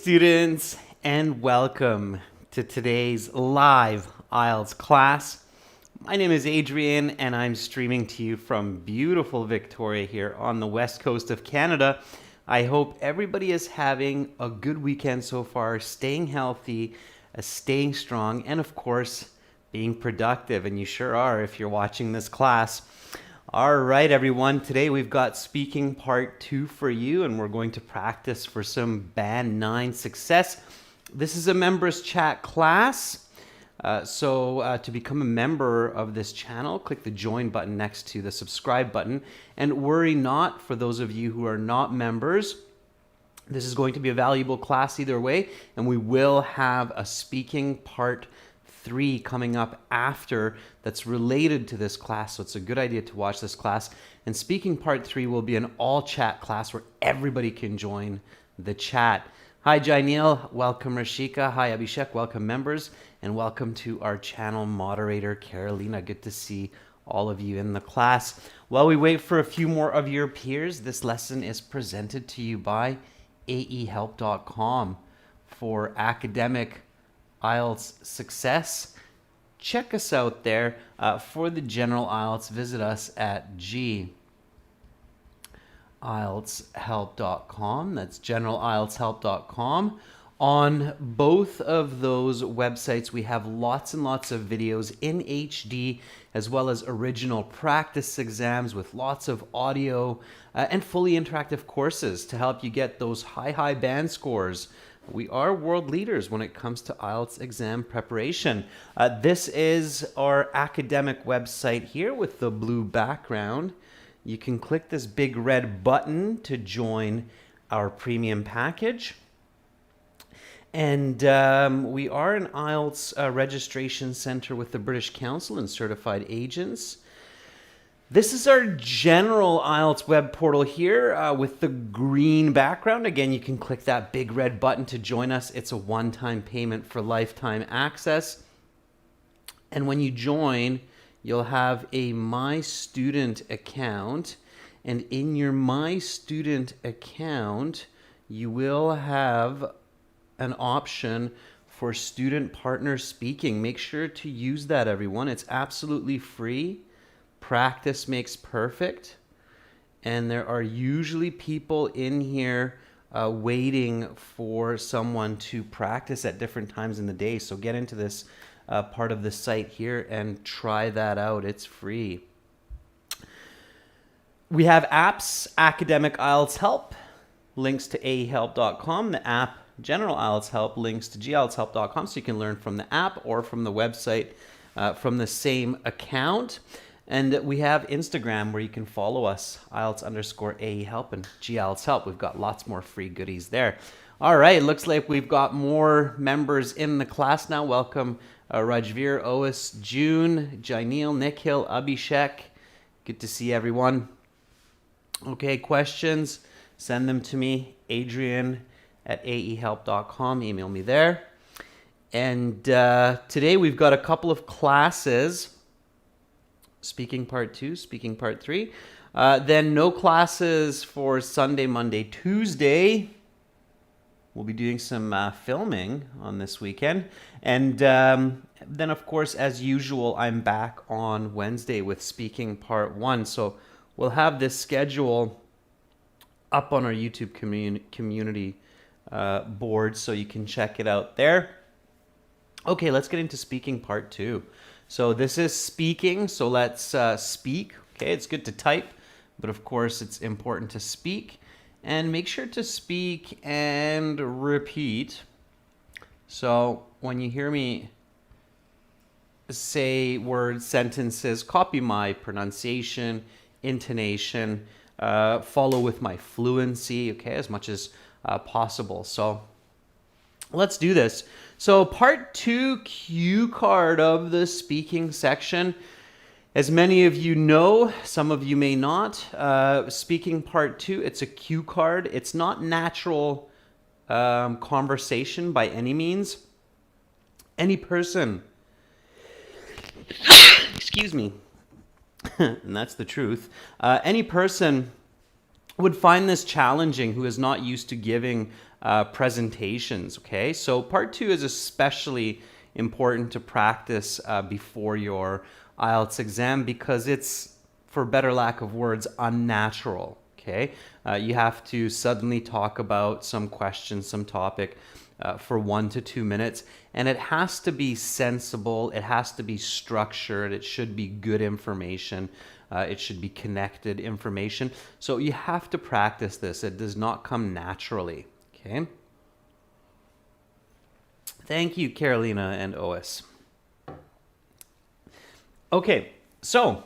students, and welcome to today's live IELTS class. My name is Adrian, and I'm streaming to you from beautiful Victoria here on the west coast of Canada. I hope everybody is having a good weekend so far, staying healthy, staying strong, and of course, being productive. And you sure are if you're watching this class. All right, everyone. Today we've got speaking part 2 for you, and we're going to practice for some Band 9 success. This is a members chat class. So to become a member of this channel, click the join button next to the subscribe button. And worry not, for those of you who are not members, this is going to be a valuable class either way, and we will have a speaking part 3 coming up after that's related to this class, so it's a good idea to watch this class. And speaking part 3 will be an all chat class where everybody can join the chat. Hi Jainil, welcome Rashika. Hi Abhishek, welcome members, and welcome to our channel moderator Carolina. Good to see all of you in the class. While we wait for a few more of your peers, this lesson is presented to you by aehelp.com for academic IELTS success. Check us out there. For the general IELTS, visit us at IELTShelp.com. That's generalieltshelp.com. On both of those websites, we have lots and lots of videos in HD, as well as original practice exams with lots of audio and fully interactive courses to help you get those high band scores. We are world leaders when it comes to IELTS exam preparation. This is our academic website here with the blue background. You can click this big red button to join our premium package. And we are an IELTS registration center with the British Council and certified agents. This is our general IELTS web portal here with the green background. Again, you can click that big red button to join us. It's a one-time payment for lifetime access. And when you join, you'll have a My Student account. And in your My Student account, you will have an option for student partner speaking. Make sure to use that, everyone. It's absolutely free. Practice makes perfect, and there are usually people in here waiting for someone to practice at different times in the day. So get into this part of the site here and try that out. It's free. We have apps, Academic IELTS Help, links to aehelp.com. The app, General IELTS Help, links to gieltshelp.com, so you can learn from the app or from the website from the same account. And we have Instagram where you can follow us, IELTS_AEHelp and GIELTS Help. We've got lots more free goodies there. All right, looks like we've got more members in the class now. Welcome Rajveer, Ois, June, Jainil, Nikhil, Abhishek. Good to see everyone. Okay, questions, send them to me, adrian@aehelp.com. Email me there. And today we've got a couple of classes. Speaking part 2, speaking part 3. Then no classes for Sunday, Monday, Tuesday. We'll be doing some filming on this weekend. And then, of course, as usual, I'm back on Wednesday with speaking part 1. So we'll have this schedule up on our YouTube community board, so you can check it out there. Okay, let's get into speaking part 2. So this is speaking, so let's speak. Okay, it's good to type, but of course it's important to speak. And make sure to speak and repeat. So when you hear me say words, sentences, copy my pronunciation, intonation, follow with my fluency, okay, as much as possible. So let's do this. So part 2 cue card of the speaking section. As many of you know, some of you may not, speaking part 2, it's a cue card. It's not natural conversation by any means. Any person, excuse me, and that's the truth, any person would find this challenging who is not used to giving presentations, okay? So part 2 is especially important to practice before your IELTS exam because it's, for better lack of words, unnatural, okay? You have to suddenly talk about some question, some topic for 1 to 2 minutes, and it has to be sensible, it has to be structured, it should be good information, it should be connected information. So you have to practice this. It does not come naturally, okay? Thank you, Carolina and Ois. Okay, so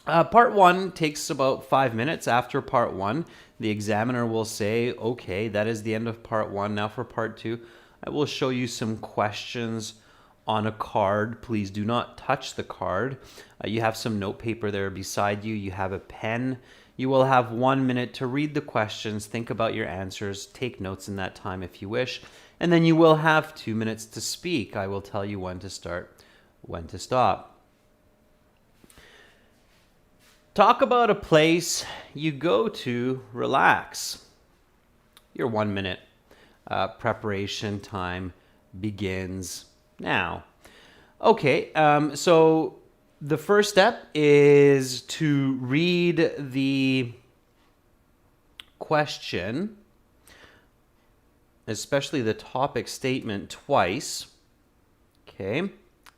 part 1 takes about 5 minutes. After part 1, the examiner will say, okay, that is the end of part 1. Now for part 2, I will show you some questions on a card. Please do not touch the card. You have some note paper there beside you. You have a pen. You will have 1 minute to read the questions, think about your answers, take notes in that time if you wish, and then you will have 2 minutes to speak. I will tell you when to start, when to stop. Talk about a place you go to relax. Your 1 minute preparation time begins now. Okay, so the first step is to read the question, especially the topic statement, twice. Okay,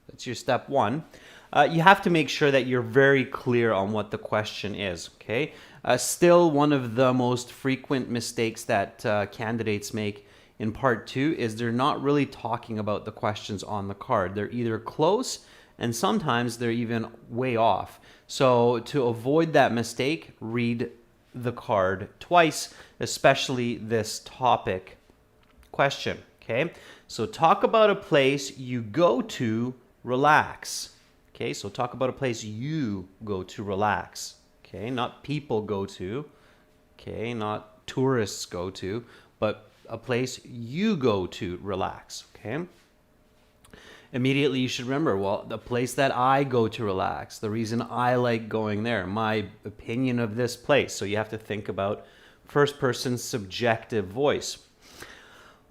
that's your step 1. You have to make sure that you're very clear on what the question is, okay? Still, one of the most frequent mistakes that candidates make in part 2 is they're not really talking about the questions on the card. They're either close and sometimes they're even way off. So to avoid that mistake, read the card twice, especially this topic question, okay? So talk about a place you go to relax. Okay, so talk about a place you go to relax. Okay, not people go to. Okay, not tourists go to, but a place you go to relax. Okay. Immediately you should remember, well, the place that I go to relax, the reason I like going there, my opinion of this place. So you have to think about first person subjective voice.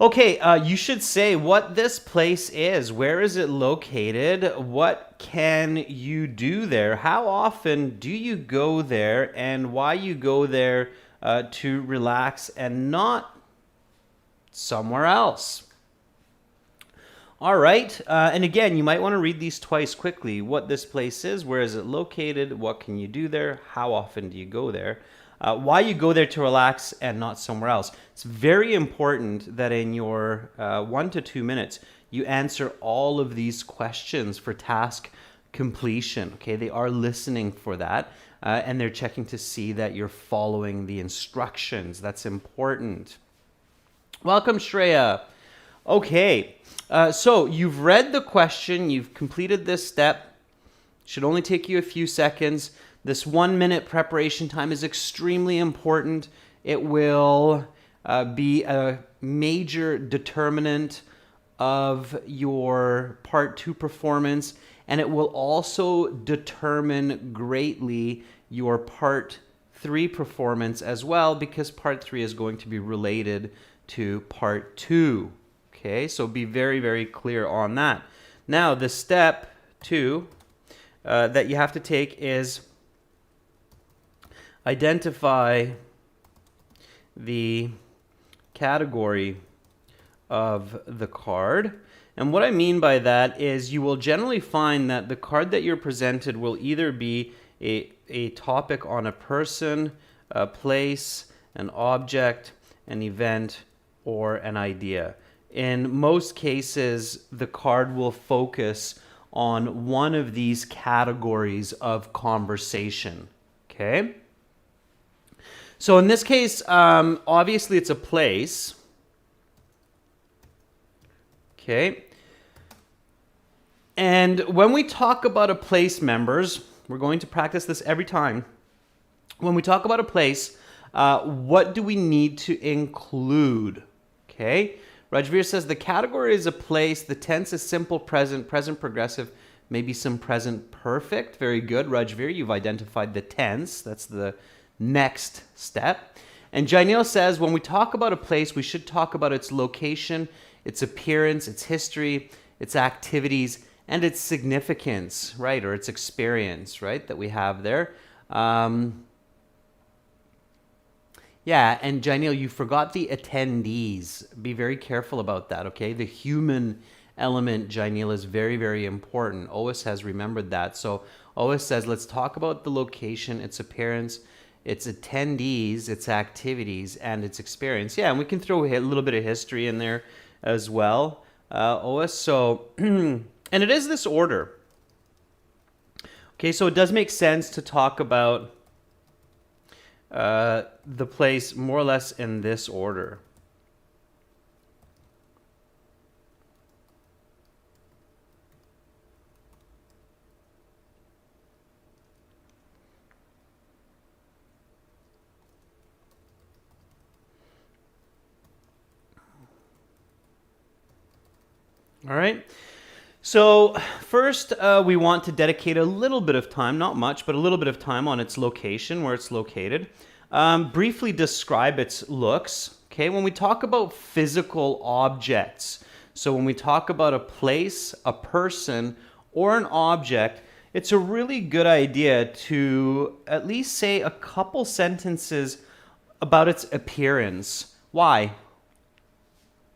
Okay, you should say what this place is. Where is it located? What can you do there? How often do you go there? And why you go there to relax and not somewhere else? All right, and again, you might want to read these twice quickly. What this place is, where is it located? What can you do there? How often do you go there? Why you go there to relax and not somewhere else. It's very important that in your 1 to 2 minutes, you answer all of these questions for task completion. Okay, they are listening for that, and they're checking to see that you're following the instructions. That's important. Welcome, Shreya. Okay, so you've read the question, you've completed this step. Should only take you a few seconds. This 1 minute preparation time is extremely important. It will be a major determinant of your part 2 performance, and it will also determine greatly your part 3 performance as well, because part 3 is going to be related to part 2. Okay, so be very, very clear on that. Now, the step 2 that you have to take is identify the category of the card. And what I mean by that is you will generally find that the card that you're presented will either be a topic on a person, a place, an object, an event, or an idea. In most cases, the card will focus on one of these categories of conversation. Okay? So in this case, obviously it's a place. Okay. And when we talk about a place, members, we're going to practice this every time. When we talk about a place, what do we need to include? Okay. Rajveer says the category is a place. The tense is simple present, present progressive, maybe some present perfect. Very good, Rajveer. You've identified the tense. That's the next step. And Jainil says when we talk about a place, we should talk about its location, its appearance, its history, its activities, and its significance, right? Or its experience, right? That we have there. Yeah, and Jainil, you forgot the attendees. Be very careful about that, okay? The human element, Jainil, is very, very important. Ois has remembered that. So Ois says, let's talk about the location, its appearance, its attendees, its activities, and its experience. Yeah, and we can throw a little bit of history in there as well, Ois. So, and it is this order. Okay, so it does make sense to talk about the place more or less in this order. All right. So first, we want to dedicate a little bit of time, not much, but a little bit of time on its location, where it's located. Briefly describe its looks. Okay, when we talk about physical objects, so when we talk about a place, a person, or an object, it's a really good idea to at least say a couple sentences about its appearance. Why?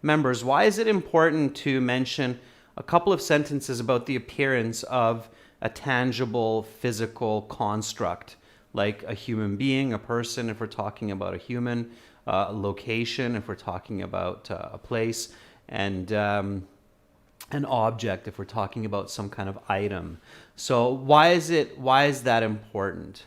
Members, why is it important to mention a couple of sentences about the appearance of a tangible physical construct, like a human being, a person, if we're talking about a human, a location, if we're talking about a place, and an object, if we're talking about some kind of item. So why is that important?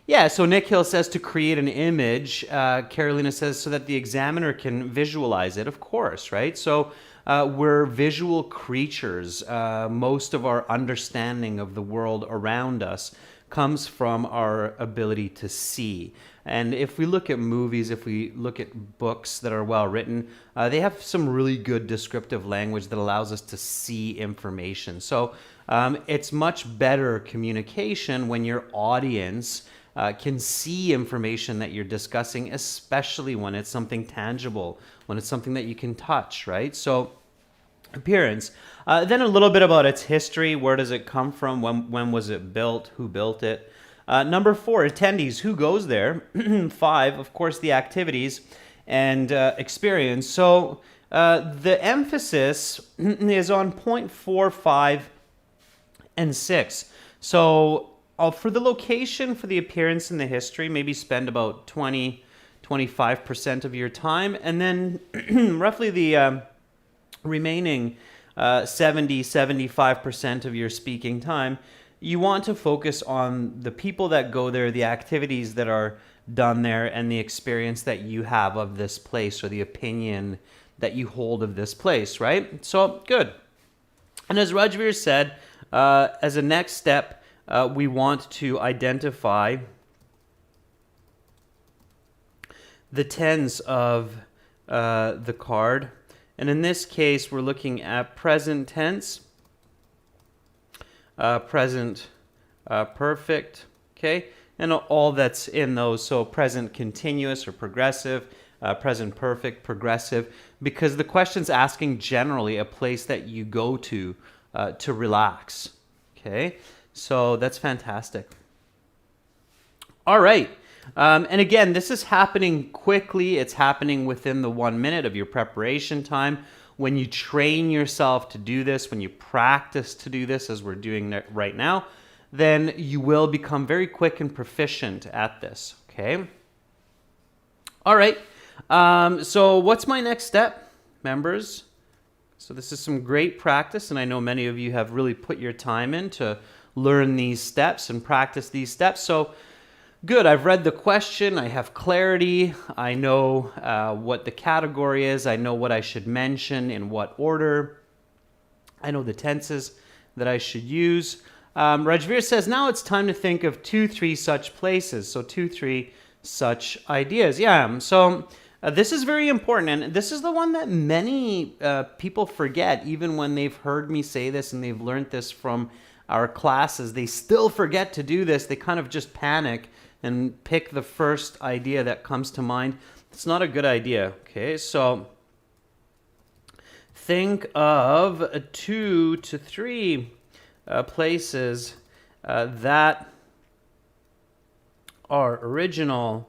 Yeah, so Nick Hill says to create an image. Carolina says so that the examiner can visualize it, of course, right? So we're visual creatures. Most of our understanding of the world around us comes from our ability to see. And if we look at movies, if we look at books that are well written, they have some really good descriptive language that allows us to see information. So it's much better communication when your audience can see information that you're discussing, especially when it's something tangible, when it's something that you can touch, right? So appearance. Then a little bit about its history. Where does it come from? When was it built? Who built it? Number 4, attendees. Who goes there? 5, of course, the activities and experience. So the emphasis is on point 4, 5, and 6. So for the location, for the appearance and the history, maybe spend about 25% of your time. And then roughly the remaining 75% of your speaking time, you want to focus on the people that go there, the activities that are done there, and the experience that you have of this place, or the opinion that you hold of this place, right? So, good. And as Rajveer said, as a next step, we want to identify the tense of the card. And in this case, we're looking at present tense, present perfect, okay? And all that's in those. So present continuous or progressive, present perfect, progressive, because the question's asking generally a place that you go to relax, okay? So that's fantastic. All right. And again, this is happening quickly. It's happening within the 1 minute of your preparation time. When you train yourself to do this, when you practice to do this, as we're doing right now, then you will become very quick and proficient at this, okay? All right. So what's my next step, members? So this is some great practice, and I know many of you have really put your time in to learn these steps and practice these steps. So good, I've read the question, I have clarity, I know what the category is, I know what I should mention, in what order, I know the tenses that I should use. Rajveer says, now it's time to think of 2, 3 such places, so 2, 3 such ideas. Yeah, so this is very important, and this is the one that many people forget, even when they've heard me say this and they've learned this from our classes. They still forget to do this, they kind of just panic and pick the first idea that comes to mind. It's not a good idea. Okay, so think of 2 to 3 places that are original,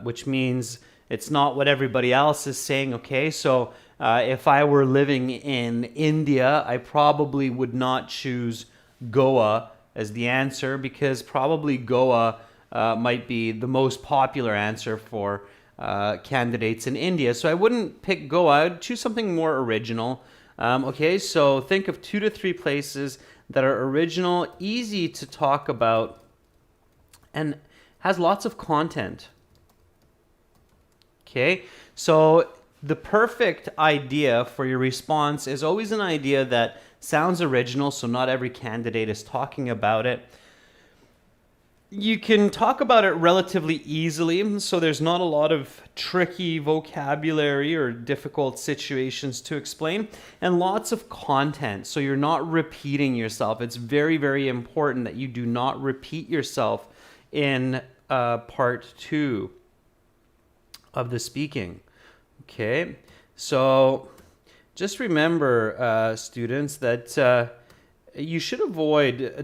which means it's not what everybody else is saying. Okay, so if I were living in India, I probably would not choose Goa as the answer, because probably Goa might be the most popular answer for candidates in India. So I wouldn't pick Goa. I would choose something more original. Okay, so think of 2 to 3 places that are original, easy to talk about, and has lots of content. Okay, so the perfect idea for your response is always an idea that sounds original, so not every candidate is talking about it. You can talk about it relatively easily, so there's not a lot of tricky vocabulary or difficult situations to explain, and lots of content, so you're not repeating yourself. It's very, very important that you do not repeat yourself in part 2 of the speaking. Okay, so just remember, students, that you should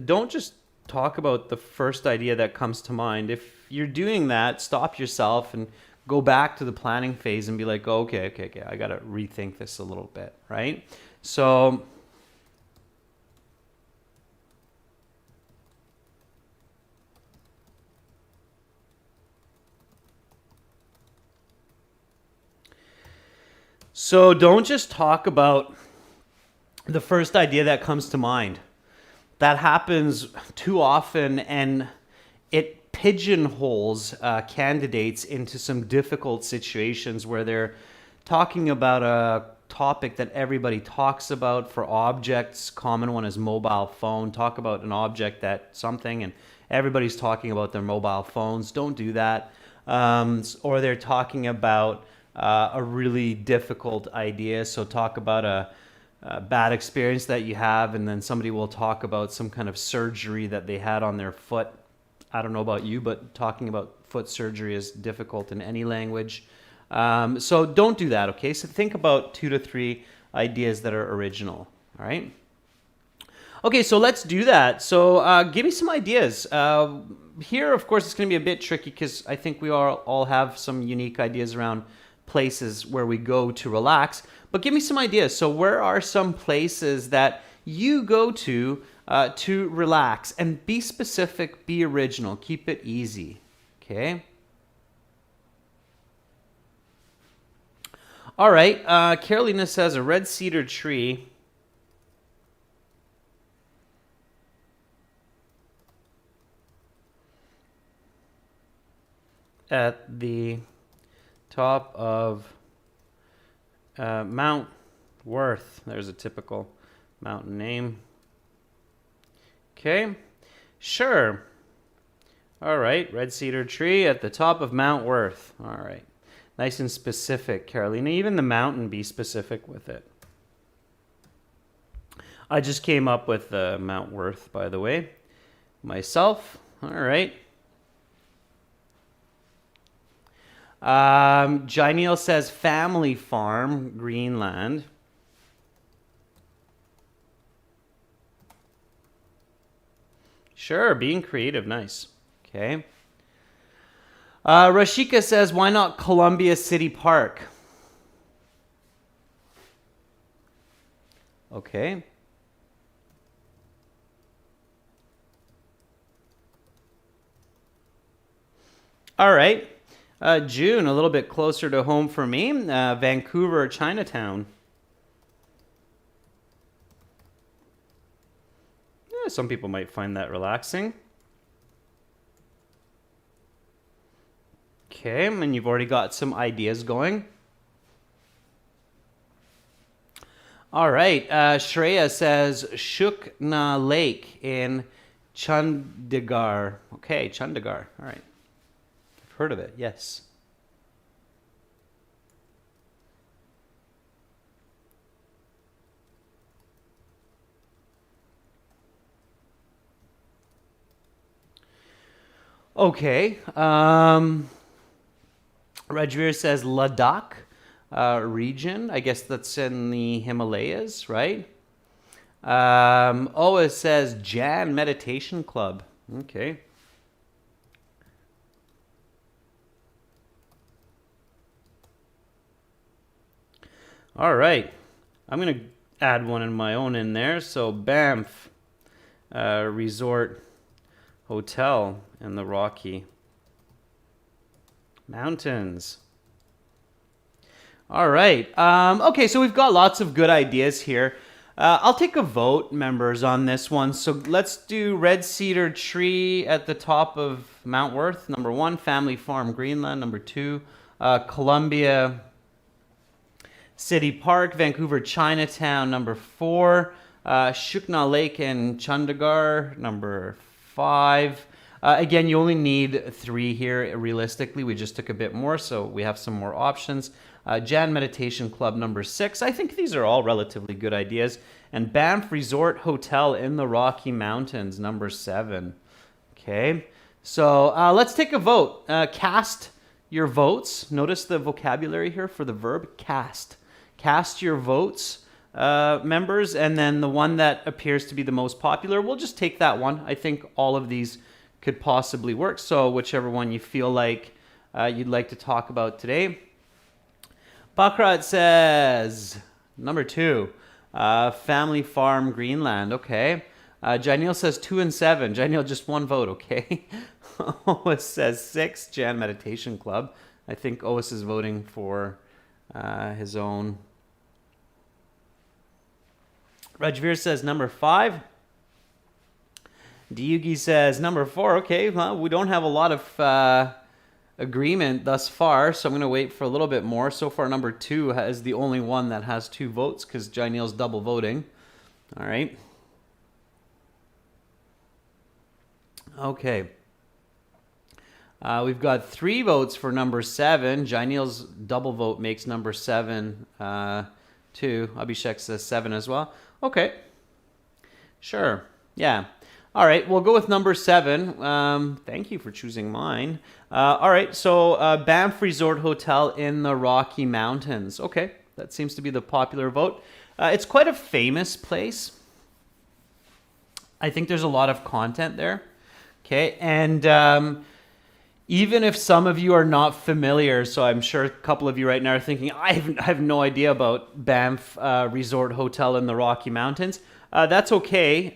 don't just talk about the first idea that comes to mind. If you're doing that, stop yourself and go back to the planning phase and be like, oh, okay, I got to rethink this a little bit, right? So don't just talk about the first idea that comes to mind. That happens too often, and it pigeonholes candidates into some difficult situations where they're talking about a topic that everybody talks about. For objects, common one is mobile phone. Talk about an object that something, and everybody's talking about their mobile phones. Don't do that. Or they're talking about a really difficult idea. So talk about a bad experience that you have, and then somebody will talk about some kind of surgery that they had on their foot. I don't know about you, but talking about foot surgery is difficult in any language. So don't do that, okay? So think about 2 to 3 ideas that are original, all right? Okay, so let's do that. So give me some ideas. Here, of course, it's going to be a bit tricky because I think we all have some unique ideas around places where we go to relax. But give me some ideas. So where are some places that you go to relax? And be specific, be original, keep it easy, okay? All right, Carolina says a red cedar tree. At the top of Mount Worth. There's a typical mountain name. Okay, sure. All right, red cedar tree at the top of Mount Worth. All right, nice and specific, Carolina. Even the mountain, be specific with it. I just came up with Mount Worth, by the way, myself. All right. Jainil says family farm, Greenland. Sure, being creative, nice. Okay. Rashika says, why not Columbia City Park? Okay. All right. June, a little bit closer to home for me. Vancouver, Chinatown. Yeah, some people might find that relaxing. Okay, and you've already got some ideas going. All right, Shreya says Shukna Lake in Chandigarh. Okay, Chandigarh. All right. Heard of it, yes. Okay. Rajveer says Ladakh region. I guess that's in the Himalayas, right? Oh, it says Jan Meditation Club. Okay. All right. I'm going to add one in my own in there. So Banff Resort Hotel in the Rocky Mountains. All right. Okay, so we've got lots of good ideas here. I'll take a vote, members, on this one. So let's do Red Cedar Tree at the top of Mount Worth, number 1. Family Farm, Greenland, number 2. Columbia City Park, Vancouver Chinatown, number 4. Shukna Lake and Chandigarh, number 5. Again, you only need 3 here. Realistically, we just took a bit more, so we have some more options. Jan Meditation Club, number 6. I think these are all relatively good ideas. And Banff Resort Hotel in the Rocky Mountains, number 7. Okay, so let's take a vote. Cast your votes. Notice the vocabulary here for the verb cast. Cast your votes, members, and then the one that appears to be the most popular, we'll just take that one. I think all of these could possibly work, so whichever one you feel like you'd like to talk about today. Bakrat says, number 2, Family Farm, Greenland. Okay. Janil says 2 and 7. Janil, just one vote, okay? Ois says 6, Jan Meditation Club. I think Ois is voting for his own. Rajveer says number 5. Diyugi says number 4. Okay, well, we don't have a lot of agreement thus far, so I'm going to wait for a little bit more. So far, number 2 is the only one that has 2 votes because Janil's double voting. All right. Okay. We've got 3 votes for number 7. Janil's double vote makes number 7 2. Abhishek says 7 as well. Okay. Sure. Yeah. All right, we'll go with number 7. Thank you for choosing mine. All right, so Banff Resort Hotel in the Rocky Mountains. Okay, that seems to be the popular vote. It's quite a famous place. I think there's a lot of content there. Okay, and even if some of you are not familiar, so I'm sure a couple of you right now are thinking, I have no idea about Banff Resort Hotel in the Rocky Mountains. That's okay.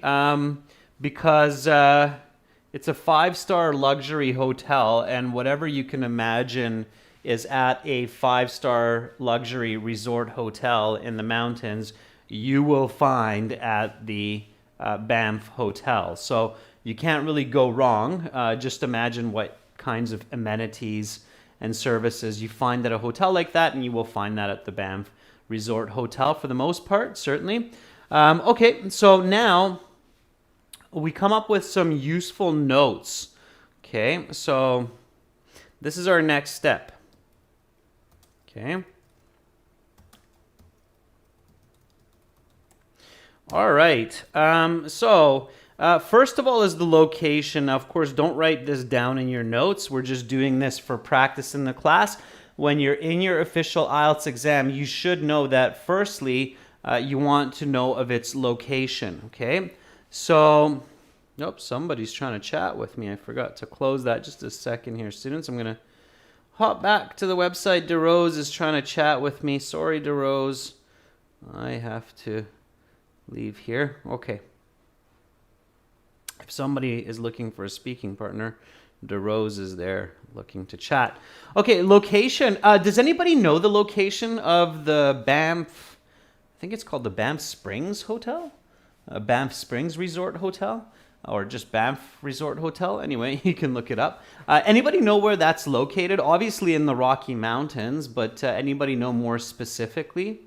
Because it's a 5-star luxury hotel, and whatever you can imagine is at a 5-star luxury resort hotel in the mountains, you will find at the Banff Hotel. So you can't really go wrong. Just imagine what kinds of amenities and services you find at a hotel like that, and you will find that at the Banff Resort Hotel for the most part, certainly. Okay, so now we come up with some useful notes. Okay, so this is our next step. Okay. All right. First of all is the location. Now, of course, don't write this down in your notes. We're just doing this for practice in the class. When you're in your official IELTS exam, you should know that firstly, you want to know of its location. Okay. So, nope, somebody's trying to chat with me. I forgot to close that. Just a second here, students. I'm going to hop back to the website. DeRose is trying to chat with me. Sorry, DeRose. I have to leave here. Okay. If somebody is looking for a speaking partner, DeRose is there looking to chat. Okay, location. Does anybody know the location of the Banff, I think it's called the Banff Springs Hotel? Banff Springs Resort Hotel, or just Banff Resort Hotel. Anyway, you can look it up. Anybody know where that's located? Obviously in the Rocky Mountains, but anybody know more specifically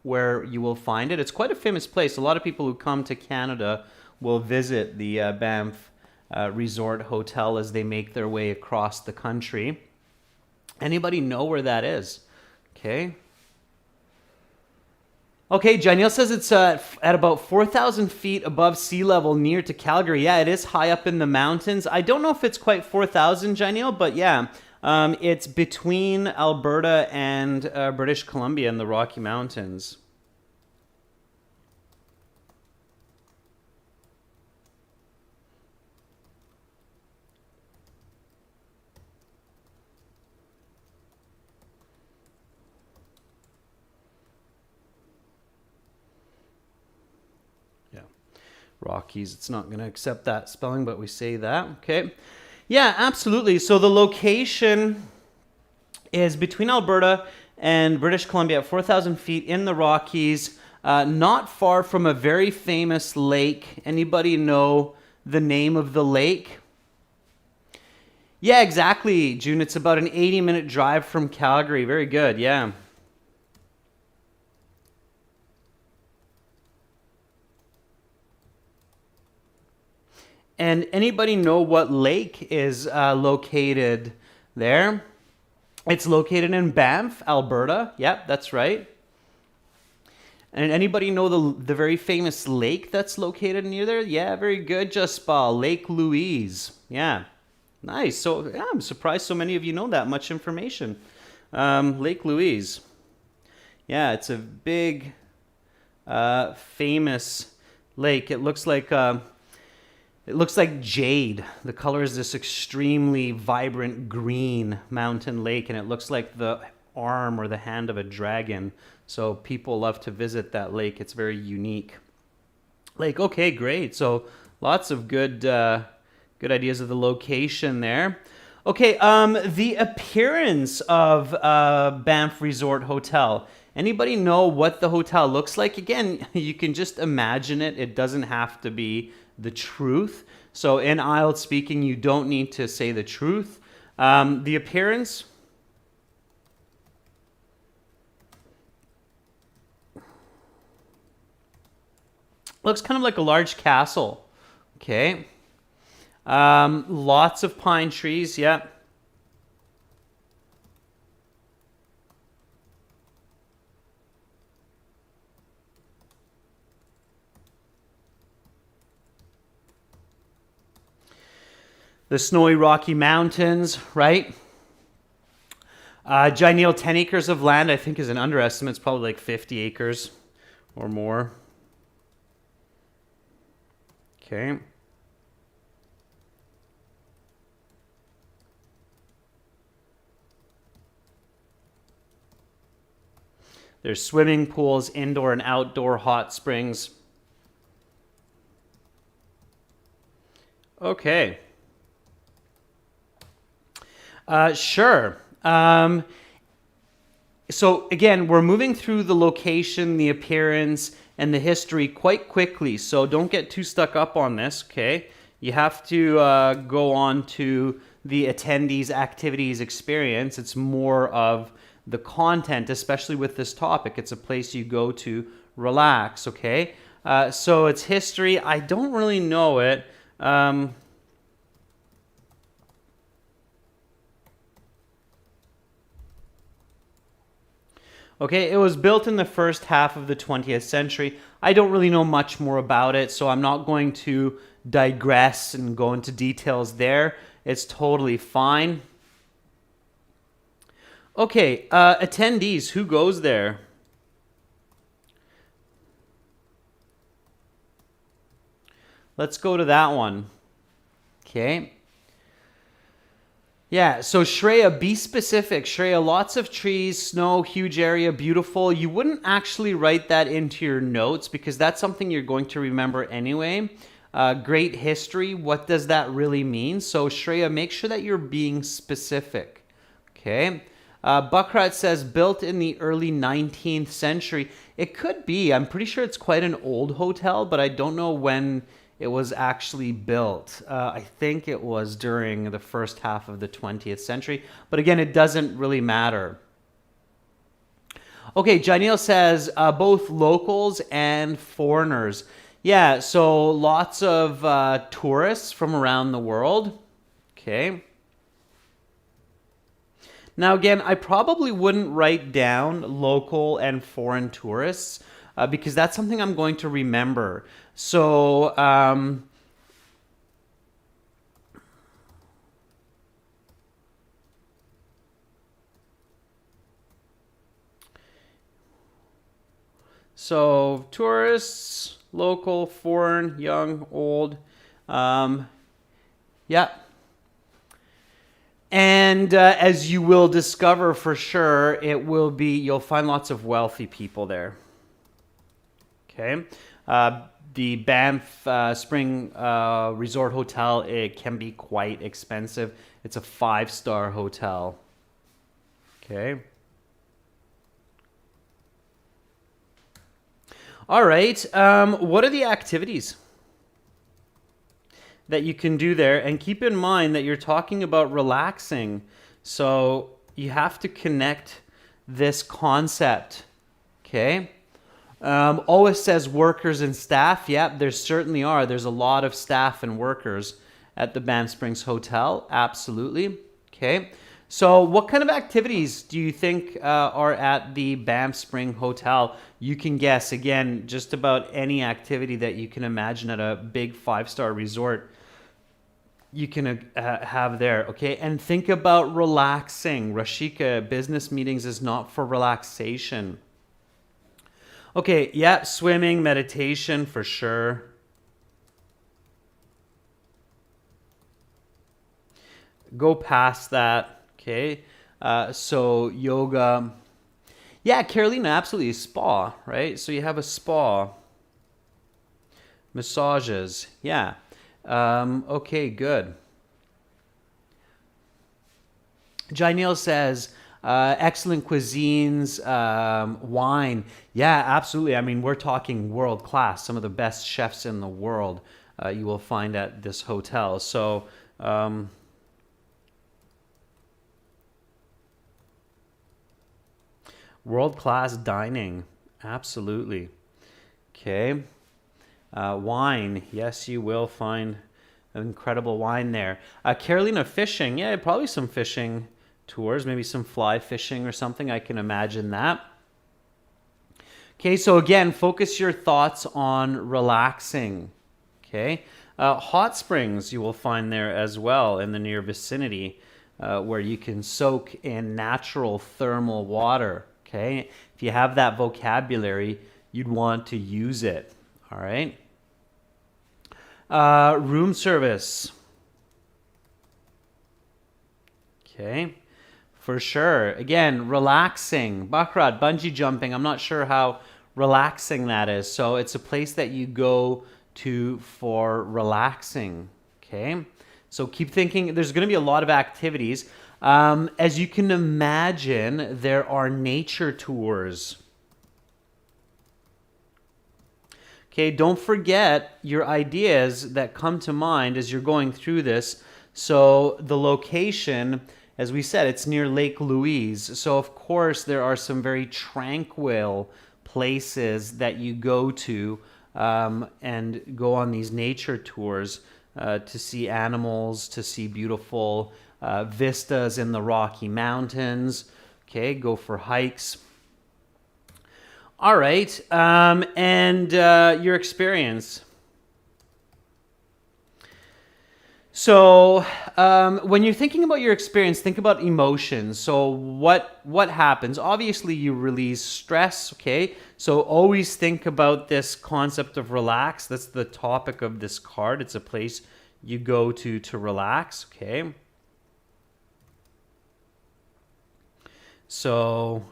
where you will find it? It's quite a famous place. A lot of people who come to Canada will visit the Banff Resort Hotel as they make their way across the country. Anybody know where that is? Okay. Okay, Janelle says it's at about 4,000 feet above sea level near to Calgary. Yeah, it is high up in the mountains. I don't know if it's quite 4,000, Janelle, but yeah, it's between Alberta and British Columbia in the Rocky Mountains. Yeah, Rockies. It's not going to accept that spelling, but we say that. Okay. Yeah, absolutely. So the location is between Alberta and British Columbia at 4,000 feet in the Rockies, not far from a very famous lake. Anybody know the name of the lake? Yeah, exactly, June. It's about an 80-minute drive from Calgary. Very good, yeah. And anybody know what lake is located there? It's located in Banff, Alberta. Yep, that's right. And anybody know the very famous lake that's located near there? Yeah, very good, Just Lake Louise. Yeah, nice. So yeah, I'm surprised so many of you know that much information. Lake Louise. Yeah, it's a big, famous lake. It looks like jade. The color is this extremely vibrant green mountain lake, and it looks like the arm or the hand of a dragon. So people love to visit that lake. It's very unique. Lake, okay, great. So lots of good ideas of the location there. Okay, the appearance of Banff Resort Hotel. Anybody know what the hotel looks like? Again, you can just imagine it. It doesn't have to be the truth. So in IELTS speaking, you don't need to say the truth. The appearance. Looks kind of like a large castle. Okay. Lots of pine trees. Yeah. The snowy Rocky Mountains, right? Gineal, 10 acres of land, I think, is an underestimate. It's probably like 50 acres or more. Okay. There's swimming pools, indoor and outdoor hot springs. Okay. Sure. So again, we're moving through the location, the appearance, and the history quite quickly. So don't get too stuck up on this, okay? You have to go on to the attendees' activities experience. It's more of the content, especially with this topic. It's a place you go to relax, okay? So it's history. I don't really know it. Okay, it was built in the first half of the 20th century. I don't really know much more about it, so I'm not going to digress and go into details there. It's totally fine. Okay, attendees, who goes there? Let's go to that one. Okay. Yeah, so Shreya, be specific. Shreya, lots of trees, snow, huge area, beautiful. You wouldn't actually write that into your notes because that's something you're going to remember anyway. Great history, what does that really mean? So Shreya, make sure that you're being specific. Okay. Buckrat says built in the early 19th century. It could be. I'm pretty sure it's quite an old hotel, but I don't know when it was actually built. I think it was during the first half of the 20th century. But again, it doesn't really matter. Okay, Janelle says both locals and foreigners. Yeah, so lots of tourists from around the world. Okay. Now, again, I probably wouldn't write down local and foreign tourists. because that's something I'm going to remember. So, tourists, local, foreign, young, old. Yeah. And as you will discover for sure, you'll find lots of wealthy people there. Okay. The Banff Spring Resort Hotel, it can be quite expensive. It's a 5-star hotel. Okay. All right. What are the activities that you can do there? And keep in mind that you're talking about relaxing. So you have to connect this concept. Okay. Always says workers and staff. Yep, there certainly are. There's a lot of staff and workers at the Banff Springs Hotel. Absolutely. Okay. So what kind of activities do you think are at the Banff Spring Hotel? You can guess, again, just about any activity that you can imagine at a big 5-star resort you can have there, okay? And think about relaxing. Rashika, business meetings is not for relaxation. Okay, yeah, swimming, meditation for sure. Go past that. Okay, so yoga. Yeah, Carolina, absolutely. Spa, right? So you have a spa. Massages. Yeah. Okay, good. Janelle says, excellent cuisines, wine. Yeah, absolutely. I mean, we're talking world class. Some of the best chefs in the world you will find at this hotel. So, world-class dining, absolutely. Okay. Wine, yes, you will find incredible wine there. Carolina, fishing, yeah, probably some fishing tours, maybe some fly fishing or something. I can imagine that. Okay, so again, focus your thoughts on relaxing. Okay. Hot springs you will find there as well in the near vicinity where you can soak in natural thermal water. Okay, if you have that vocabulary, you'd want to use it. All right. Room service. Okay, for sure. Again, relaxing. Baccarat, bungee jumping. I'm not sure how relaxing that is. So it's a place that you go to for relaxing. Okay, so keep thinking. There's going to be a lot of activities. As you can imagine, there are nature tours. Okay, don't forget your ideas that come to mind as you're going through this. So the location, as we said, it's near Lake Louise. So of course there are some very tranquil places that you go to and go on these nature tours to see animals, to see beautiful vistas in the Rocky Mountains. Okay, go for hikes. All right, and your experience. So when you're thinking about your experience, think about emotions. So what happens? Obviously, you release stress, okay? So always think about this concept of relax. That's the topic of this card. It's a place you go to relax, okay? So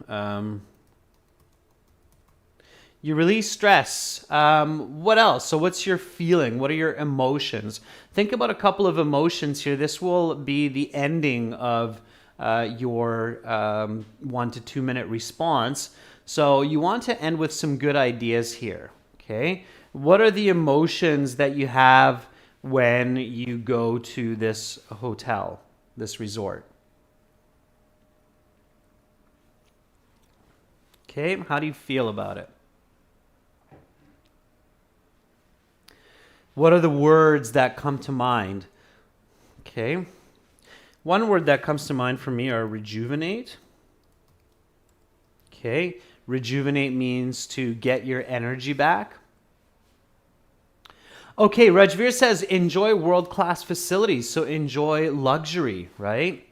you release stress. What else? So what's your feeling? What are your emotions? Think about a couple of emotions here. This will be the ending of your 1 to 2 minute response. So you want to end with some good ideas here. Okay. What are the emotions that you have when you go to this hotel, this resort? Okay, how do you feel about it? What are the words that come to mind? Okay. One word that comes to mind for me are rejuvenate. Okay, rejuvenate means to get your energy back. Okay, Rajveer says enjoy world-class facilities, so enjoy luxury, right?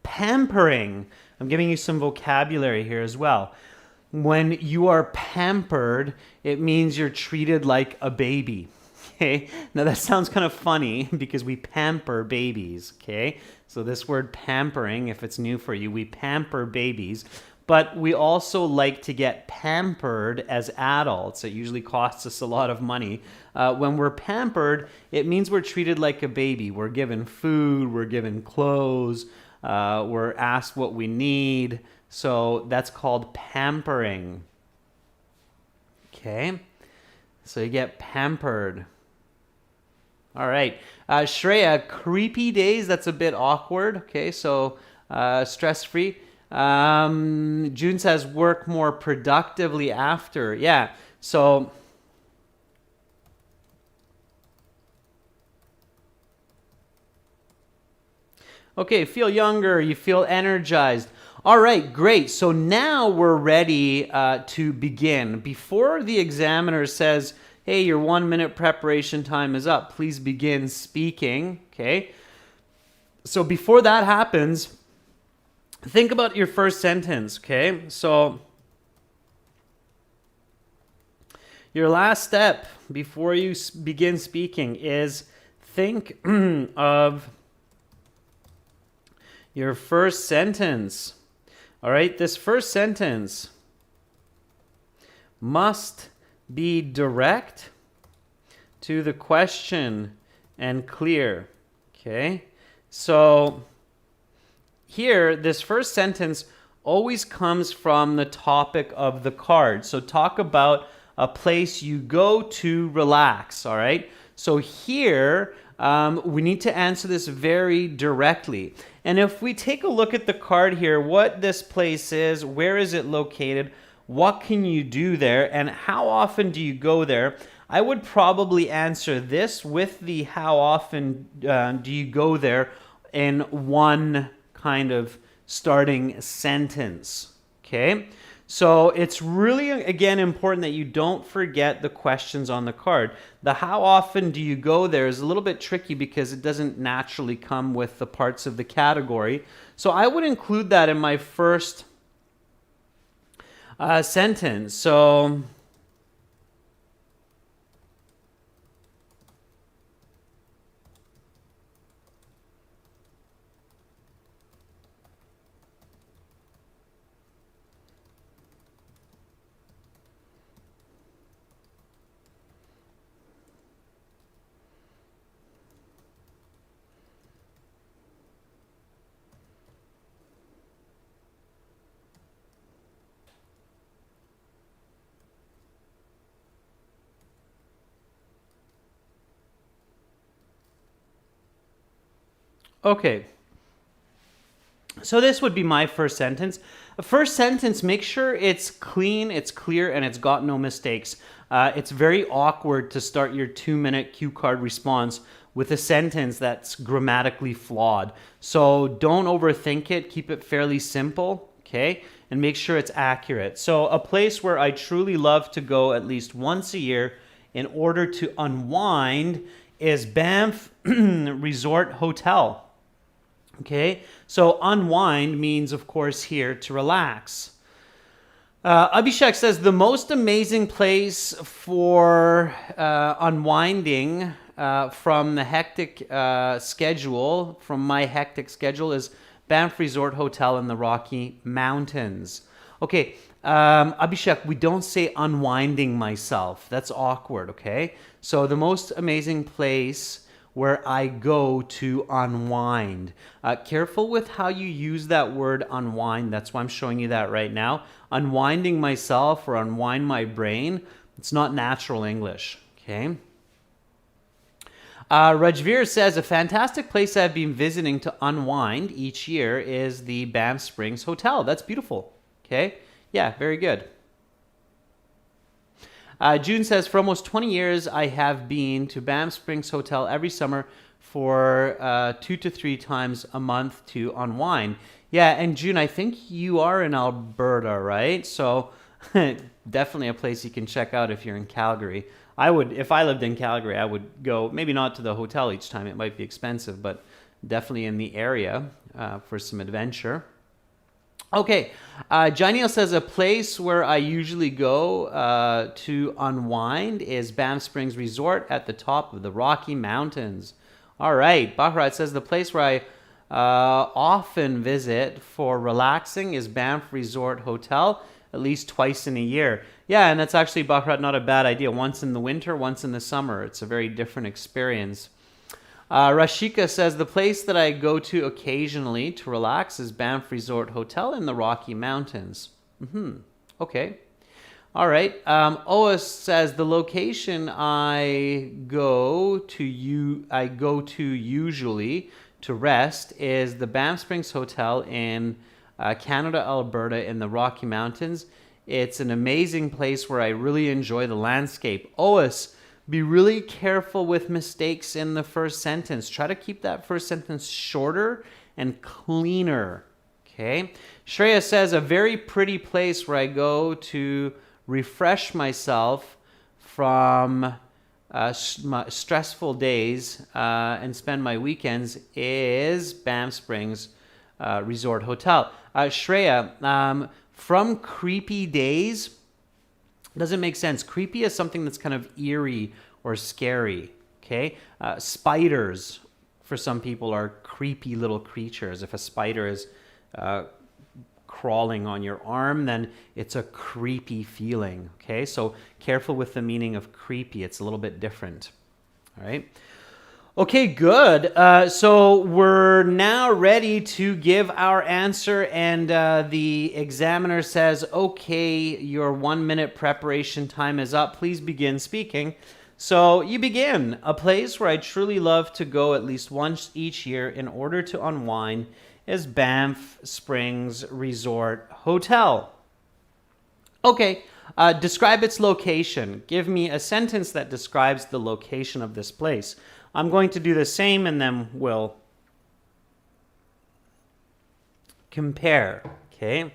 Pampering. I'm giving you some vocabulary here as well. When you are pampered, it means you're treated like a baby. Okay, now that sounds kind of funny because we pamper babies. Okay, so this word pampering, if it's new for you, we pamper babies, but we also like to get pampered as adults. It usually costs us a lot of money. When we're pampered, it means we're treated like a baby. We're given food, we're given clothes, we're asked what we need. So that's called pampering. Okay, so you get pampered. All right. Shreya, creepy days, that's a bit awkward. Okay, so stress-free. June says work more productively after. Yeah, so... Okay, feel younger, you feel energized. All right, great. So now we're ready to begin. Before the examiner says, hey, your 1 minute preparation time is up, please begin speaking, okay? So before that happens, think about your first sentence, okay? So your last step before you begin speaking is think of your first sentence. All right, this first sentence must be direct to the question and clear. Okay, so here, this first sentence always comes from the topic of the card. So talk about a place you go to relax, all right? So here, we need to answer this very directly. And if we take a look at the card here, what this place is, where is it located, what can you do there, and how often do you go there? I would probably answer this with the how often do you go there in one kind of starting sentence, okay? So it's really, again, important that you don't forget the questions on the card. The how often do you go there is a little bit tricky because it doesn't naturally come with the parts of the category. So I would include that in my first sentence. So okay, so this would be my first sentence. First sentence, make sure it's clean, it's clear, and it's got no mistakes. It's very awkward to start your 2-minute cue card response with a sentence that's grammatically flawed. So don't overthink it, keep it fairly simple, okay? And make sure it's accurate. So a place where I truly love to go at least once a year in order to unwind is Banff Resort Hotel. Okay, so unwind means, of course, here to relax. Abhishek says the most amazing place for unwinding from the hectic schedule, from my hectic schedule, is Banff Resort Hotel in the Rocky Mountains. Okay, Abhishek, we don't say unwinding myself. That's awkward, okay? So the most amazing place where I go to unwind. Careful with how you use that word unwind. That's why I'm showing you that right now. Unwinding myself or unwind my brain, it's not natural English, okay? Rajveer says, a fantastic place I've been visiting to unwind each year is the Banff Springs Hotel. That's beautiful, okay? Yeah, very good. June says, for almost 20 years, I have been to Banff Springs Hotel every summer for 2 to 3 times a month to unwind. Yeah, and June, I think you are in Alberta, right? So definitely a place you can check out if you're in Calgary. If I lived in Calgary, I would go, maybe not to the hotel each time, it might be expensive, but definitely in the area for some adventure. Okay, Janiel says a place where I usually go to unwind is Banff Springs Resort at the top of the Rocky Mountains. All right, Bahrat says the place where I often visit for relaxing is Banff Resort Hotel, at least twice in a year. Yeah, and that's actually, Bahrat, not a bad idea. Once in the winter, once in the summer. It's a very different experience. Rashika says the place that I go to occasionally to relax is Banff Resort Hotel in the Rocky Mountains. Okay. All right. Oas says the location I go to usually to rest is the Banff Springs Hotel in Canada, Alberta, in the Rocky Mountains. It's an amazing place where I really enjoy the landscape. Oas, be really careful with mistakes in the first sentence. Try to keep that first sentence shorter and cleaner. Okay. Shreya says a very pretty place where I go to refresh myself from stressful days and spend my weekends is Banff Springs Resort Hotel. Shreya, from creepy days, doesn't make sense. Creepy is something that's kind of eerie or scary, okay? Spiders, for some people, are creepy little creatures. If a spider is crawling on your arm, then it's a creepy feeling, okay? So careful with the meaning of creepy. It's a little bit different, all right? Okay, good. So we're now ready to give our answer, and the examiner says, okay, your 1 minute preparation time is up. Please begin speaking. So you begin. A place where I truly love to go at least once each year in order to unwind is Banff Springs Resort Hotel. Okay, describe its location. Give me a sentence that describes the location of this place. I'm going to do the same and then we'll compare, okay?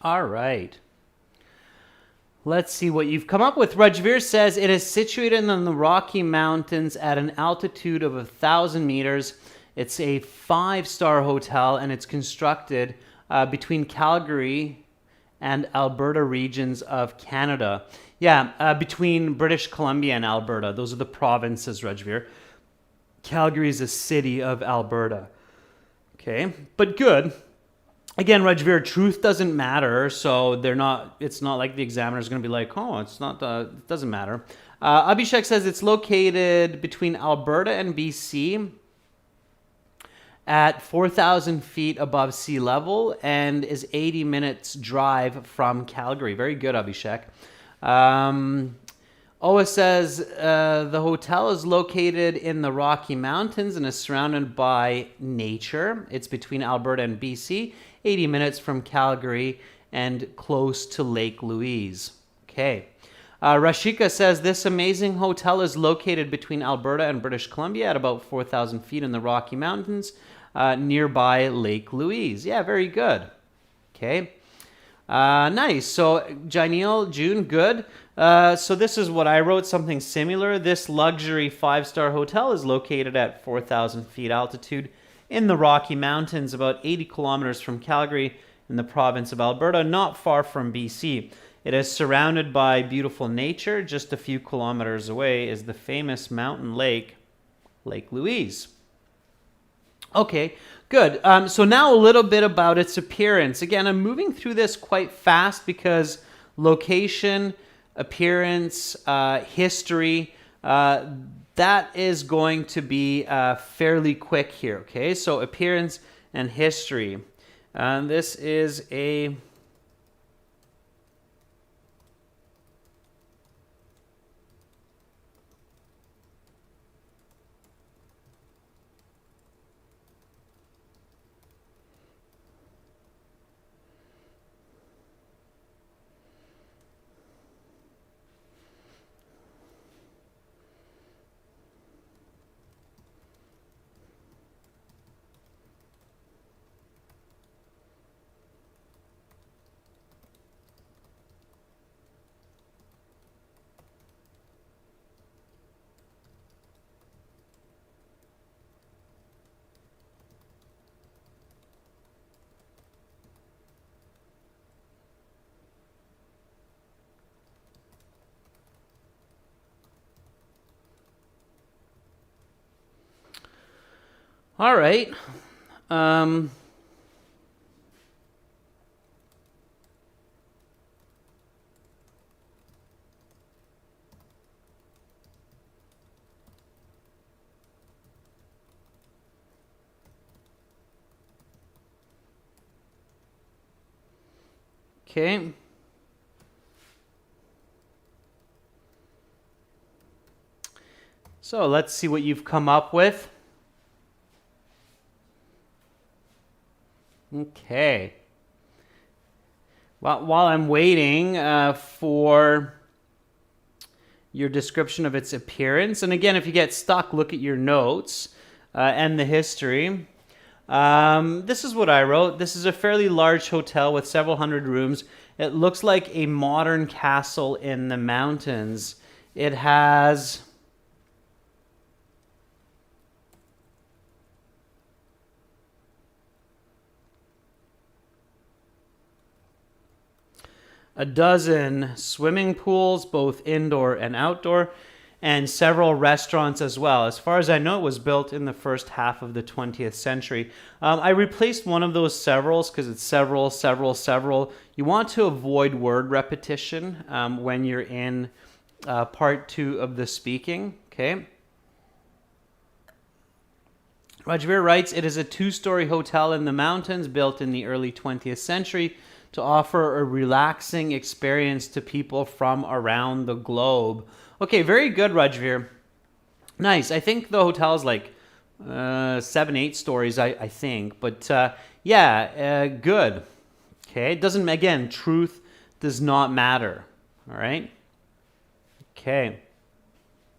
All right. Let's see what you've come up with. Rajveer says it is situated in the Rocky Mountains at an altitude of 1,000 meters. It's a 5-star hotel and it's constructed between Calgary and Alberta regions of Canada. Yeah, between British Columbia and Alberta. Those are the provinces, Rajveer. Calgary is a city of Alberta. Okay, but good. Again, Rajveer, truth doesn't matter, so it's not like the examiner is going to be like, oh, it doesn't matter. Abhishek says it's located between Alberta and BC at 4,000 feet above sea level and is 80 minutes drive from Calgary. Very good, Abhishek. Oa says the hotel is located in the Rocky Mountains and is surrounded by nature. It's between Alberta and BC, 80 minutes from Calgary and close to Lake Louise. Okay. Rashika says this amazing hotel is located between Alberta and British Columbia at about 4,000 feet in the Rocky Mountains, nearby Lake Louise. Yeah, very good. Okay. Nice. So, Janelle, June, good. So this is what I wrote, something similar. This luxury 5-star hotel is located at 4,000 feet altitude in the Rocky Mountains, about 80 kilometers from Calgary in the province of Alberta, not far from BC. It is surrounded by beautiful nature. Just a few kilometers away is the famous mountain lake, Lake Louise. Okay, good. So now a little bit about its appearance. Again, I'm moving through this quite fast because location, appearance, history, that is going to be fairly quick here. Okay, so appearance and history. This is a... All right. Okay. So let's see what you've come up with. Okay. Well, while I'm waiting for your description of its appearance, and again, if you get stuck, look at your notes and the history. This is what I wrote. This is a fairly large hotel with several hundred rooms. It looks like a modern castle in the mountains. It has... a dozen swimming pools, both indoor and outdoor, and several restaurants as well. As far as I know, it was built in the first half of the 20th century. I replaced one of those severals because it's several. You want to avoid word repetition when you're in part 2 of the speaking, okay? Rajveer writes, it is a 2-story hotel in the mountains built in the early 20th century to offer a relaxing experience to people from around the globe. Okay, very good, Rajveer. Nice. I think the hotel is like 7-8 stories, I think. But yeah, good. Okay, it doesn't, again, truth does not matter. All right? Okay.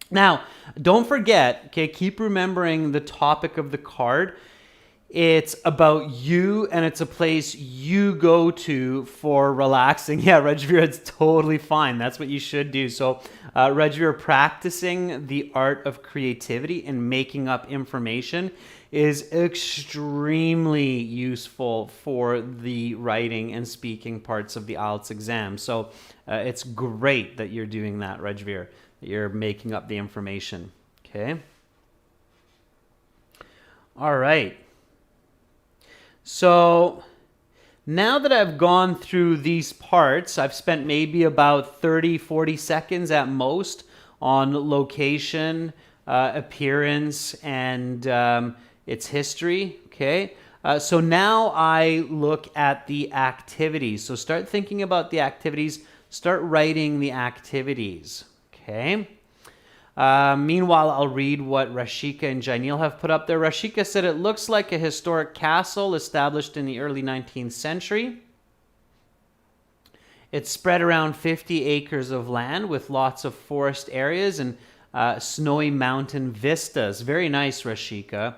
Now, don't forget, okay, keep remembering the topic of the card. It's about you, and it's a place you go to for relaxing. Yeah, Rajveer, it's totally fine. That's what you should do. So, Rajveer, practicing the art of creativity and making up information is extremely useful for the writing and speaking parts of the IELTS exam. So, it's great that you're doing that, Rajveer, that you're making up the information. Okay? All right. So now that I've gone through these parts, I've spent maybe about 30, 40 seconds at most on location, appearance, and its history, okay? So now I look at the activities. So start thinking about the activities, start writing the activities, okay? Meanwhile, I'll read what Rashika and Janil have put up there. Rashika said it looks like a historic castle established in the early 19th century. It's spread around 50 acres of land with lots of forest areas and snowy mountain vistas. Very nice, Rashika.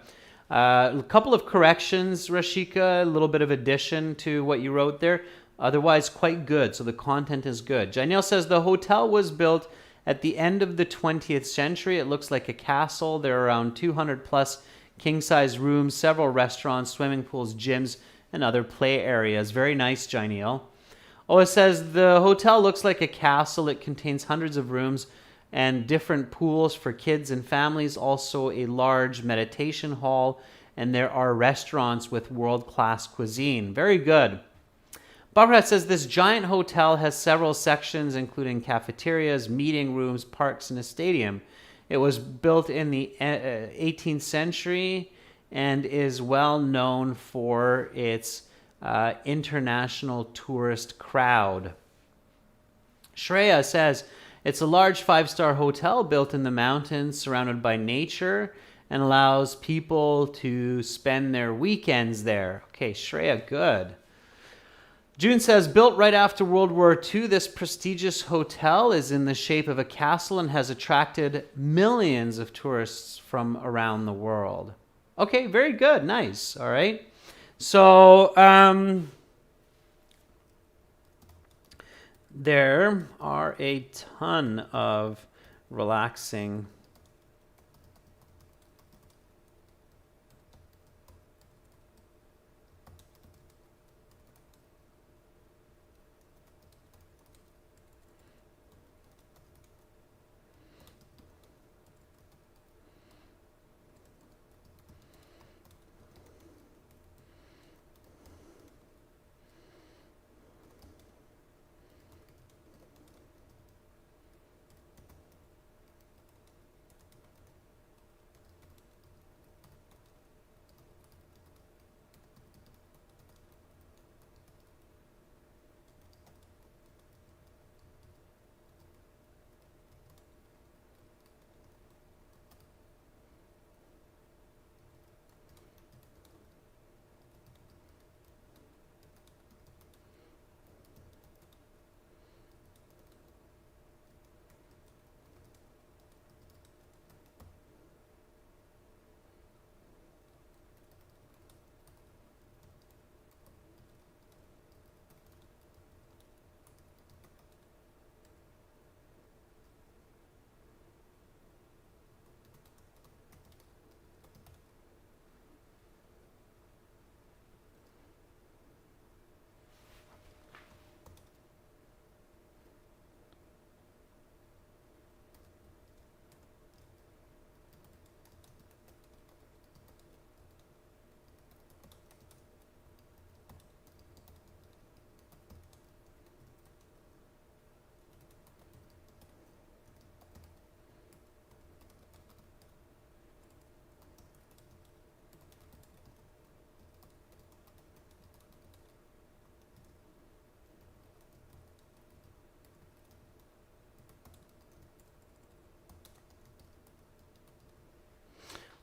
A couple of corrections, Rashika, a little bit of addition to what you wrote there. Otherwise, quite good. So the content is good. Janelle says the hotel was built at the end of the 20th century. It looks like a castle. There are around 200 plus king-size rooms, several restaurants, swimming pools, gyms, and other play areas. Very nice, Janelle. Oh, it says the hotel looks like a castle. It contains hundreds of rooms and different pools for kids and families, also a large meditation hall, and there are restaurants with world-class cuisine. Very good. Bharat says this giant hotel has several sections, including cafeterias, meeting rooms, parks, and a stadium. It was built in the 18th century and is well known for its international tourist crowd. Shreya says, it's a large 5-star hotel built in the mountains, surrounded by nature, and allows people to spend their weekends there. Okay, Shreya, good. June says, built right after World War II, this prestigious hotel is in the shape of a castle and has attracted millions of tourists from around the world. Okay, very good. Nice. All right. So, there are a ton of relaxing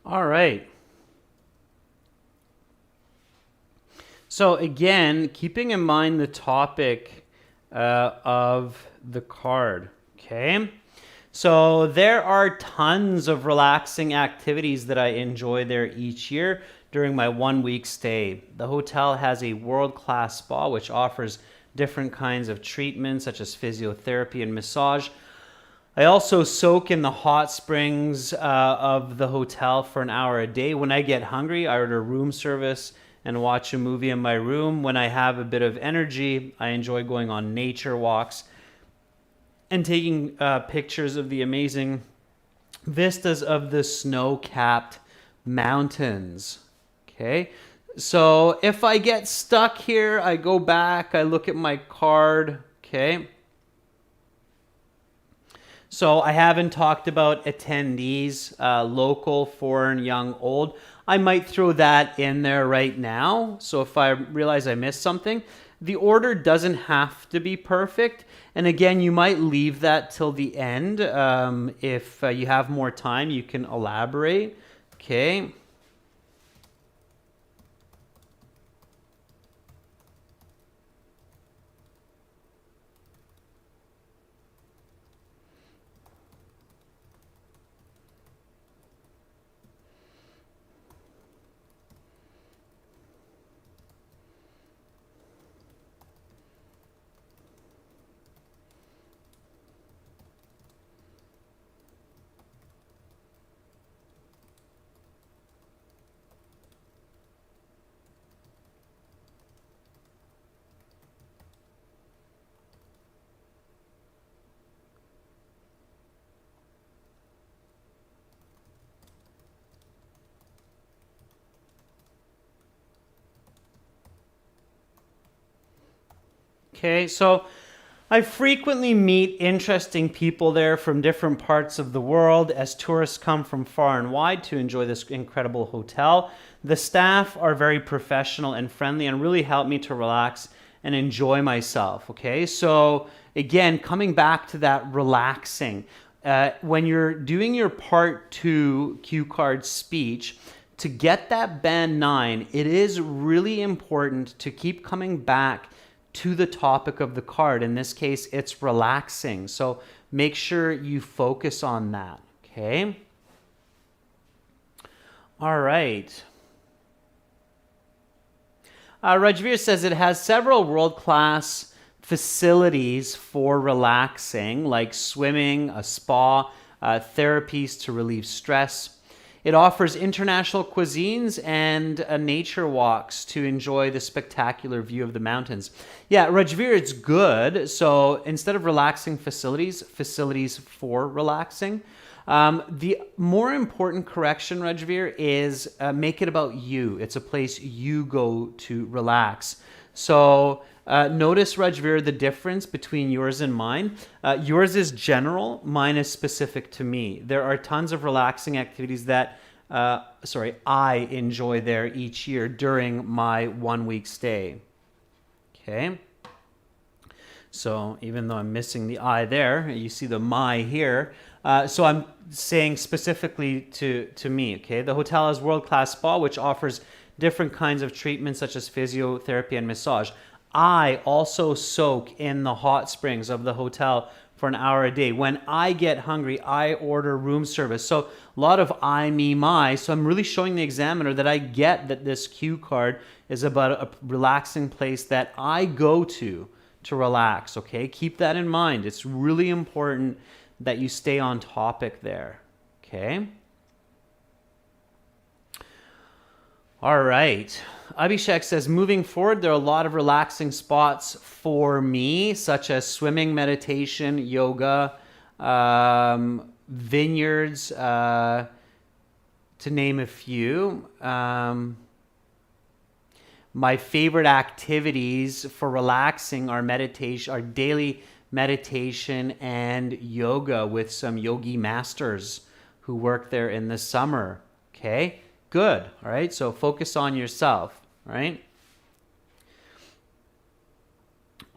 All right. So again, keeping in mind the topic of the card, okay? So there are tons of relaxing activities that I enjoy there each year during my 1-week stay. The hotel has a world-class spa which offers different kinds of treatments such as physiotherapy and massage. I also soak in the hot springs of the hotel for an hour a day. When I get hungry, I order room service and watch a movie in my room. When I have a bit of energy, I enjoy going on nature walks and taking pictures of the amazing vistas of the snow-capped mountains. Okay, so if I get stuck here, I go back, I look at my card. Okay. So I haven't talked about attendees, local, foreign, young, old. I might throw that in there right now. So if I realize I missed something, the order doesn't have to be perfect. And again, you might leave that till the end. If you have more time, you can elaborate. Okay. Okay, so I frequently meet interesting people there from different parts of the world as tourists come from far and wide to enjoy this incredible hotel. The staff are very professional and friendly and really help me to relax and enjoy myself. Okay, so again, coming back to that relaxing, when you're doing your part 2 cue card speech, to get that band 9, it is really important to keep coming back to the topic of the card. In this case, it's relaxing. So make sure you focus on that, okay? All right. Rajveer says it has several world-class facilities for relaxing, like swimming, a spa, therapies to relieve stress. It offers international cuisines and nature walks to enjoy the spectacular view of the mountains. Yeah, Rajveer, it's good. So instead of relaxing facilities, facilities for relaxing. The more important correction, Rajveer, is make it about you. It's a place you go to relax. So notice, Rajveer, the difference between yours and mine. Yours is general, mine is specific to me. There are tons of relaxing activities that I enjoy there each year during my 1 week stay. Okay. So even though I'm missing the I there, you see the my here. So I'm saying specifically to me, okay? The hotel has world-class spa, which offers different kinds of treatments such as physiotherapy and massage. I also soak in the hot springs of the hotel for an hour a day. When I get hungry, I order room service. So a lot of I, me, my. So I'm really showing the examiner that I get that this cue card is about a relaxing place that I go to relax, okay? Keep that in mind. It's really important that you stay on topic there, okay? All right. Abhishek says, moving forward, there are a lot of relaxing spots for me, such as swimming, meditation, yoga, vineyards, to name a few. My favorite activities for relaxing are meditation, are daily meditation and yoga with some yogi masters who work there in the summer. Okay, good. All right, so focus on yourself. All right.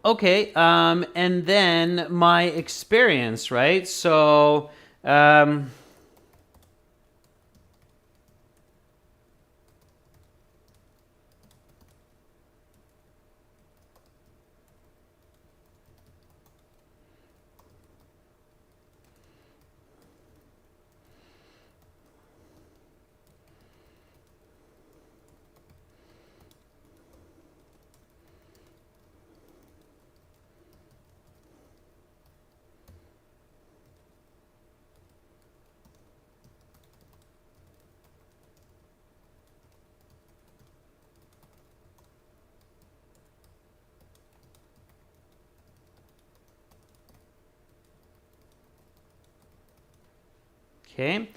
Okay, and then my experience, right? So, okay.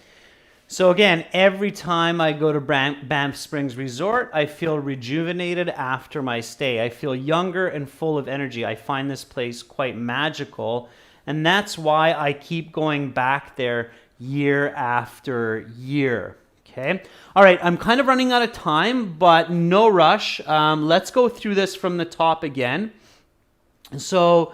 So again, every time I go to Banff Springs Resort, I feel rejuvenated after my stay. I feel younger and full of energy. I find this place quite magical, and that's why I keep going back there year after year. Okay. All right, I'm kind of running out of time, but no rush. Let's go through this from the top again. So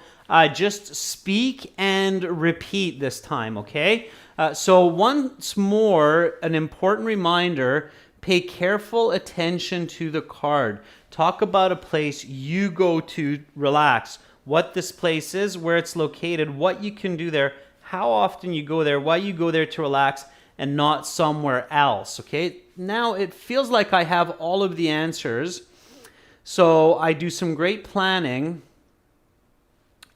just speak and repeat this time, okay? So once more, an important reminder, pay careful attention to the card. Talk about a place you go to relax, what this place is, where it's located, what you can do there, how often you go there, why you go there to relax and not somewhere else, okay? Now it feels like I have all of the answers. So I do some great planning.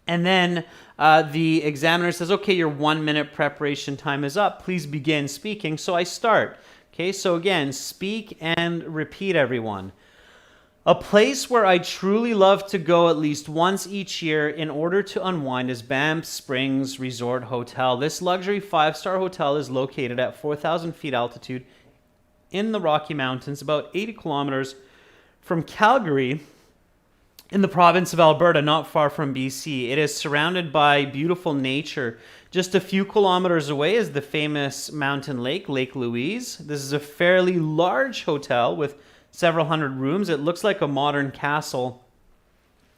And then the examiner says, okay, your 1 minute preparation time is up. Please begin speaking. So I start. Okay, so again, speak and repeat, everyone. A place where I truly love to go at least once each year in order to unwind is Banff Springs Resort Hotel. This luxury 5-star hotel is located at 4,000 feet altitude in the Rocky Mountains, about 80 kilometers from Calgary, in the province of Alberta, not far from BC. It is surrounded by beautiful nature. Just a few kilometers away is the famous mountain lake, Lake Louise. This is a fairly large hotel with several hundred rooms. It looks like a modern castle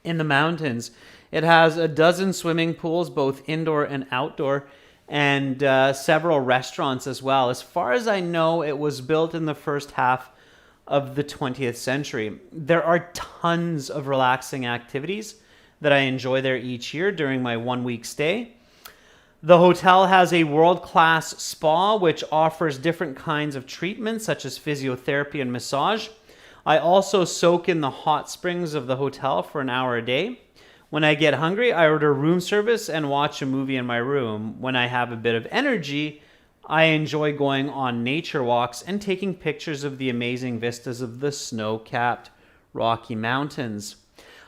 in the mountains. It has a dozen swimming pools, both indoor and outdoor, and several restaurants as well. As far as I know, it was built in the first half of the 20th century. There are tons of relaxing activities that I enjoy there each year during my 1 week stay. The hotel has a world-class spa which offers different kinds of treatments such as physiotherapy and massage. I also soak in the hot springs of the hotel for an hour a day. When I get hungry, I order room service and watch a movie in my room. When I have a bit of energy, I enjoy going on nature walks and taking pictures of the amazing vistas of the snow-capped Rocky Mountains.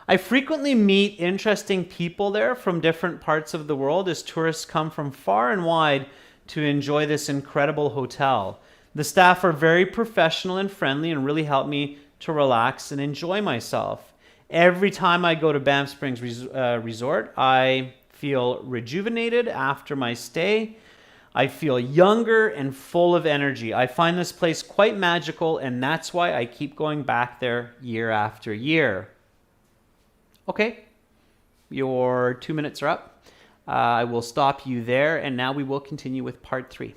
I frequently meet interesting people there from different parts of the world as tourists come from far and wide to enjoy this incredible hotel. The staff are very professional and friendly and really help me to relax and enjoy myself. Every time I go to Banff Springs Resort, I feel rejuvenated after my stay. I feel younger and full of energy. I find this place quite magical, and that's why I keep going back there year after year. Okay, your 2 minutes are up. I will stop you there, and now we will continue with part 3.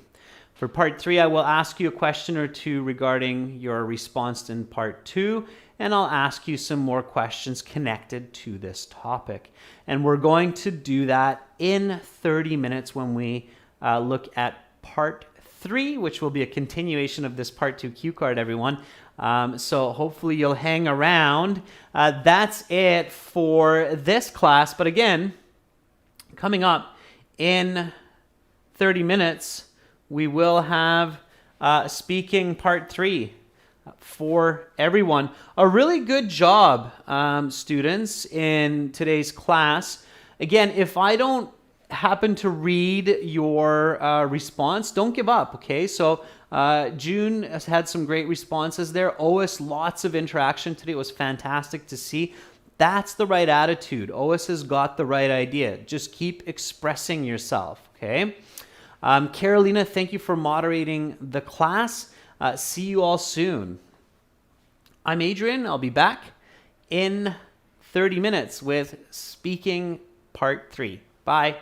For part 3, I will ask you a question or two regarding your response in part 2, and I'll ask you some more questions connected to this topic. And we're going to do that in 30 minutes when we look at part 3, which will be a continuation of this part 2 cue card, everyone. So hopefully you'll hang around. That's it for this class. But again, coming up in 30 minutes, we will have speaking part 3 for everyone. A really good job, students, in today's class. Again, if I don't happen to read your response, don't give up, okay? So June has had some great responses there. Ois, lots of interaction today. It was fantastic to see. That's the right attitude. Ois has got the right idea. Just keep expressing yourself, okay? Carolina, thank you for moderating the class. See you all soon. I'm Adrian. I'll be back in 30 minutes with speaking part 3. Bye.